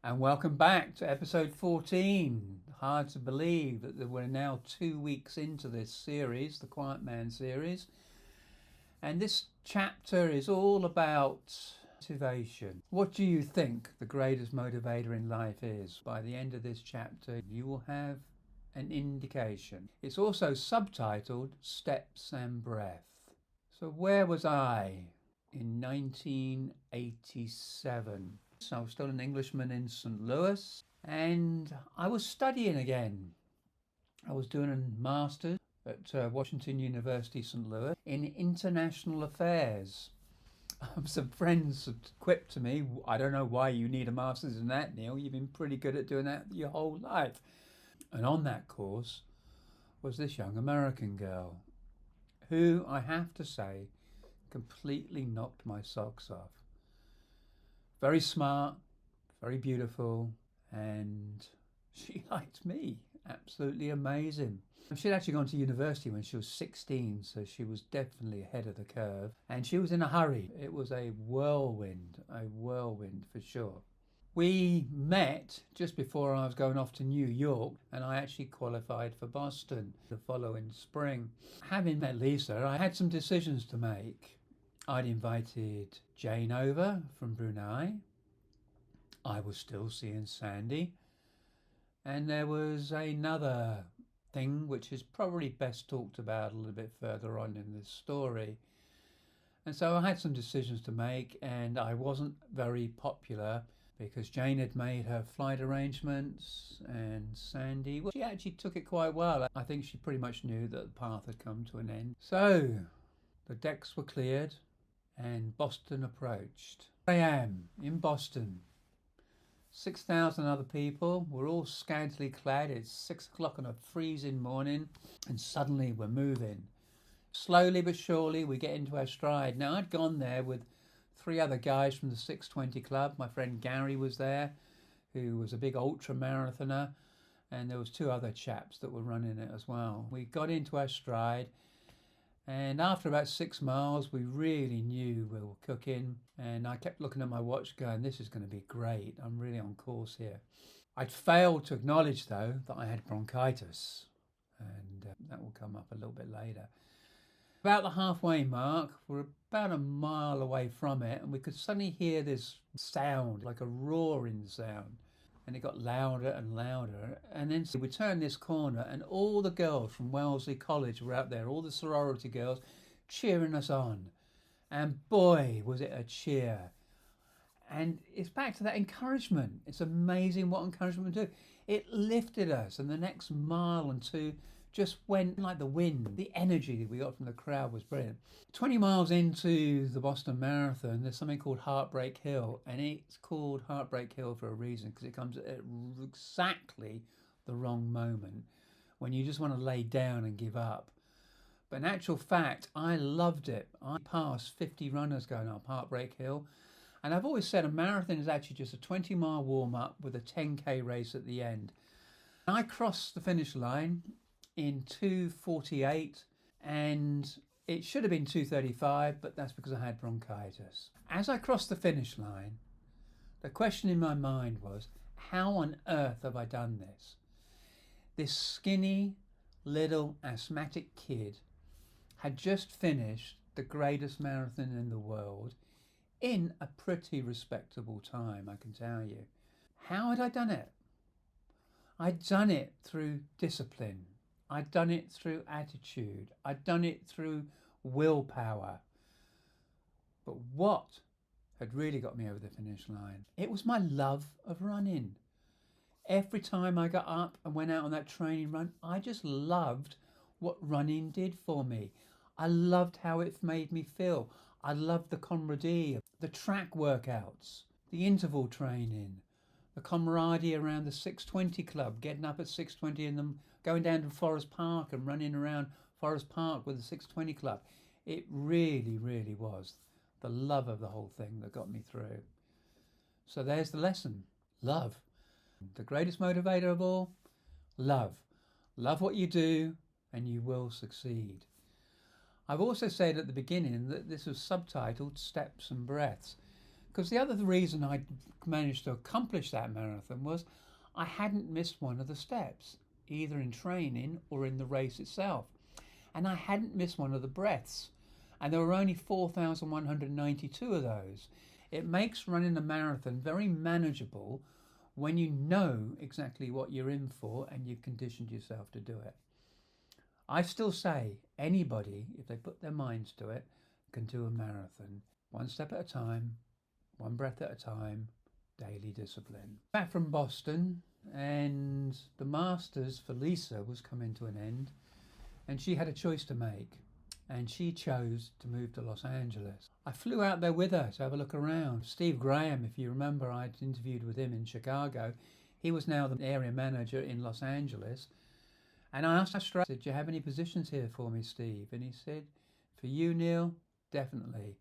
And welcome back to episode 14. Hard to believe that we're now 2 weeks into this series, the Quiet Man series. And this chapter is all about motivation. What do you think the greatest motivator in life is? By the end of this chapter, you will have an indication. It's also subtitled Steps and Breath. So where was I in 1987? So I was still an Englishman in St. Louis, and I was studying again. I was doing a master's at Washington University, St. Louis, in international affairs. Some friends quipped to me, "I don't know why you need a master's in that, Neil. You've been pretty good at doing that your whole life." And on that course was this young American girl who, I have to say, completely knocked my socks off. Very smart, very beautiful, and she liked me. Absolutely amazing. She'd actually gone to university when she was 16, so she was definitely ahead of the curve. And she was in a hurry. It was a whirlwind for sure. We met just before I was going off to New York, and I actually qualified for Boston the following spring. Having met Lisa, I had some decisions to make. I'd invited Jane over from Brunei. I was still seeing Sandy. And there was another thing which is probably best talked about a little bit further on in this story. And so I had some decisions to make, and I wasn't very popular because Jane had made her flight arrangements, and Sandy, well, she actually took it quite well. I think she pretty much knew that the path had come to an end. So the decks were cleared and Boston approached. I am in Boston. 6,000 other people. We're all scantily clad. It's 6 o'clock on a freezing morning, and suddenly we're moving. Slowly but surely we get into our stride. Now, I'd gone there with 3 other guys from the 620 Club. My friend Gary was there, who was a big ultra marathoner, and there was 2 other chaps that were running it as well. We got into our stride, and after about 6 miles, we really knew we were cooking. And I kept looking at my watch going, this is going to be great. I'm really on course here. I'd failed to acknowledge, though, that I had bronchitis. And that will come up a little bit later. About the halfway mark, we're about a mile away from it, and we could suddenly hear this sound, like a roaring sound. And it got louder and louder. And then we turned this corner, and all the girls from Wellesley College were out there, all the sorority girls cheering us on. And boy, was it a cheer. And it's back to that encouragement. It's amazing what encouragement will do. It lifted us, and the next mile and 2 just went like the wind. The energy that we got from the crowd was brilliant. 20 miles into the Boston Marathon, there's something called Heartbreak Hill, and it's called Heartbreak Hill for a reason, because it comes at exactly the wrong moment when you just want to lay down and give up. But in actual fact, I loved it. I passed 50 runners going up Heartbreak Hill, and I've always said a marathon is actually just a 20-mile warm-up with a 10k race at the end. I crossed the finish line in 2:48, and it should have been 2:35, but that's because I had bronchitis. As I crossed the finish line, the question in my mind was, how on earth have I done this? This skinny little asthmatic kid had just finished the greatest marathon in the world in a pretty respectable time, I can tell you. How had I done it? I'd done it through discipline. I'd done it through attitude. I'd done it through willpower. But what had really got me over the finish line? It was my love of running. Every time I got up and went out on that training run, I just loved what running did for me. I loved how it made me feel. I loved the camaraderie, the track workouts, the interval training, the camaraderie around the 620 Club, getting up at 6:20 and then going down to Forest Park and running around Forest Park with the 620 Club. It really, really was the love of the whole thing that got me through. So there's the lesson. Love. The greatest motivator of all, love. Love what you do and you will succeed. I've also said at the beginning that this was subtitled Steps and Breaths, Because the other reason I managed to accomplish that marathon was I hadn't missed one of the steps, either in training or in the race itself. And I hadn't missed one of the breaths. And there were only 4,192 of those. It makes running a marathon very manageable when you know exactly what you're in for and you've conditioned yourself to do it. I still say anybody, if they put their minds to it, can do a marathon. One step at a time, one breath at a time, daily discipline. Back from Boston, and the Masters for Lisa was coming to an end, and she had a choice to make, and she chose to move to Los Angeles. I flew out there with her to have a look around. Steve Graham, if you remember, I'd interviewed with him in Chicago. He was now the area manager in Los Angeles. And I asked him, "Do you have any positions here for me, Steve?" And he said, "For you, Neil, definitely."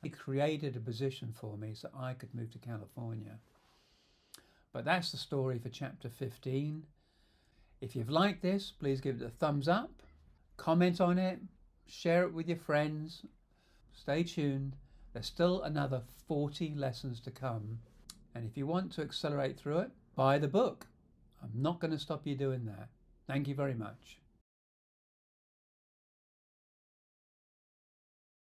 He created a position for me so I could move to California. But that's the story for chapter 15. If you've liked this, please give it a thumbs up, comment on it, share it with your friends. Stay tuned. There's still another 40 lessons to come. And if you want to accelerate through it, buy the book. I'm not going to stop you doing that. Thank you very much.